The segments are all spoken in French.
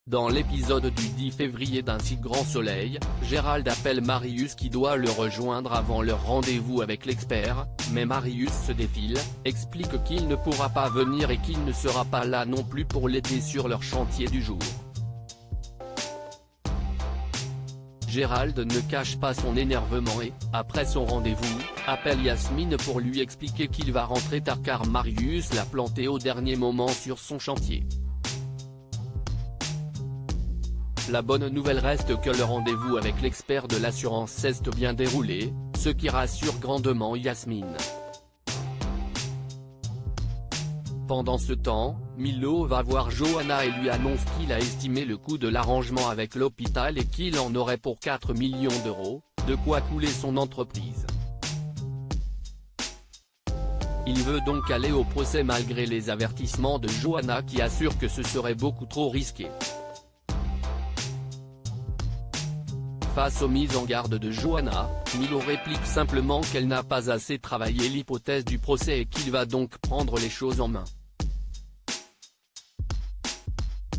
Dans l'épisode du 10 février d'Un si grand soleil, Gérald appelle Marius qui doit le rejoindre avant leur rendez-vous avec l'expert, mais Marius se défile, explique qu'il ne pourra pas venir et qu'il ne sera pas là non plus pour l'aider sur leur chantier du jour. Gérald ne cache pas son énervement et, après son rendez-vous, appelle Yasmine pour lui expliquer qu'il va rentrer tard car Marius l'a planté au dernier moment sur son chantier. La bonne nouvelle reste que le rendez-vous avec l'expert de l'assurance s'est bien déroulé, ce qui rassure grandement Yasmine. Pendant ce temps, Milo va voir Johanna et lui annonce qu'il a estimé le coût de l'arrangement avec l'hôpital et qu'il en aurait pour 4 millions d'euros, de quoi couler son entreprise. Il veut donc aller au procès malgré les avertissements de Johanna qui assure que ce serait beaucoup trop risqué. Face aux mises en garde de Johanna, Milo réplique simplement qu'elle n'a pas assez travaillé l'hypothèse du procès et qu'il va donc prendre les choses en main.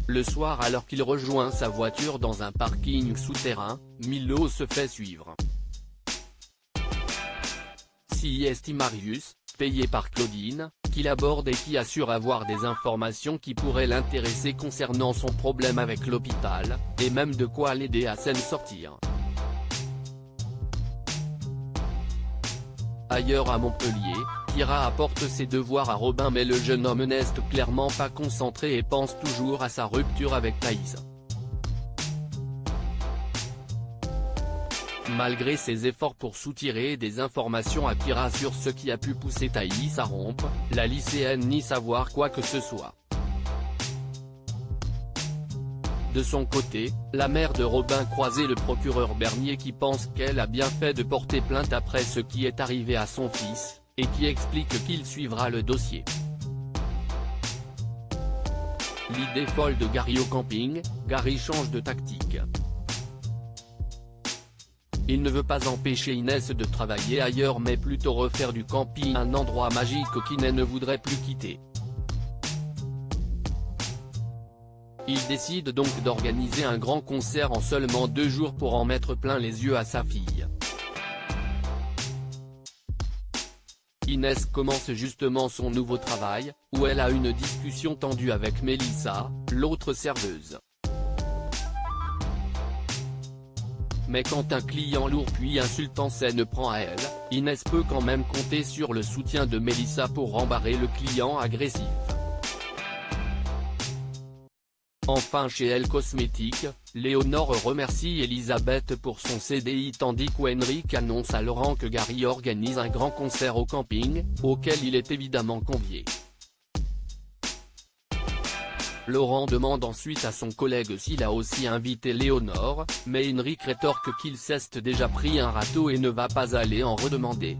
Le soir alors qu'il rejoint sa voiture dans un parking souterrain, Milo se fait suivre. Si est Marius, payé par Claudine, qu'il aborde et qui assure avoir des informations qui pourraient l'intéresser concernant son problème avec l'hôpital, et même de quoi l'aider à s'en sortir. Ailleurs à Montpellier, Kira apporte ses devoirs à Robin mais le jeune homme n'est clairement pas concentré et pense toujours à sa rupture avec Thaïs. Malgré ses efforts pour soutirer des informations à Kira sur ce qui a pu pousser Thaïs à rompre, la lycéenne nie savoir quoi que ce soit. De son côté, la mère de Robin croise le procureur Bernier qui pense qu'elle a bien fait de porter plainte après ce qui est arrivé à son fils, et qui explique qu'il suivra le dossier. L'idée folle de Gary au camping, Gary change de tactique. Il ne veut pas empêcher Inès de travailler ailleurs mais plutôt refaire du camping un endroit magique qu'Inès ne voudrait plus quitter. Il décide donc d'organiser un grand concert en seulement 2 jours pour en mettre plein les yeux à sa fille. Inès commence justement son nouveau travail, où elle a une discussion tendue avec Mélissa, l'autre serveuse. Mais quand un client lourd puis insultant s'en prend à elle, Inès peut quand même compter sur le soutien de Mélissa pour rembarrer le client agressif. Enfin chez Elle Cosmétiques, Léonore remercie Elisabeth pour son CDI tandis qu'Henrik annonce à Laurent que Gary organise un grand concert au camping, auquel il est évidemment convié. Laurent demande ensuite à son collègue s'il a aussi invité Léonore, mais Henrik rétorque qu'il s'est déjà pris un râteau et ne va pas aller en redemander.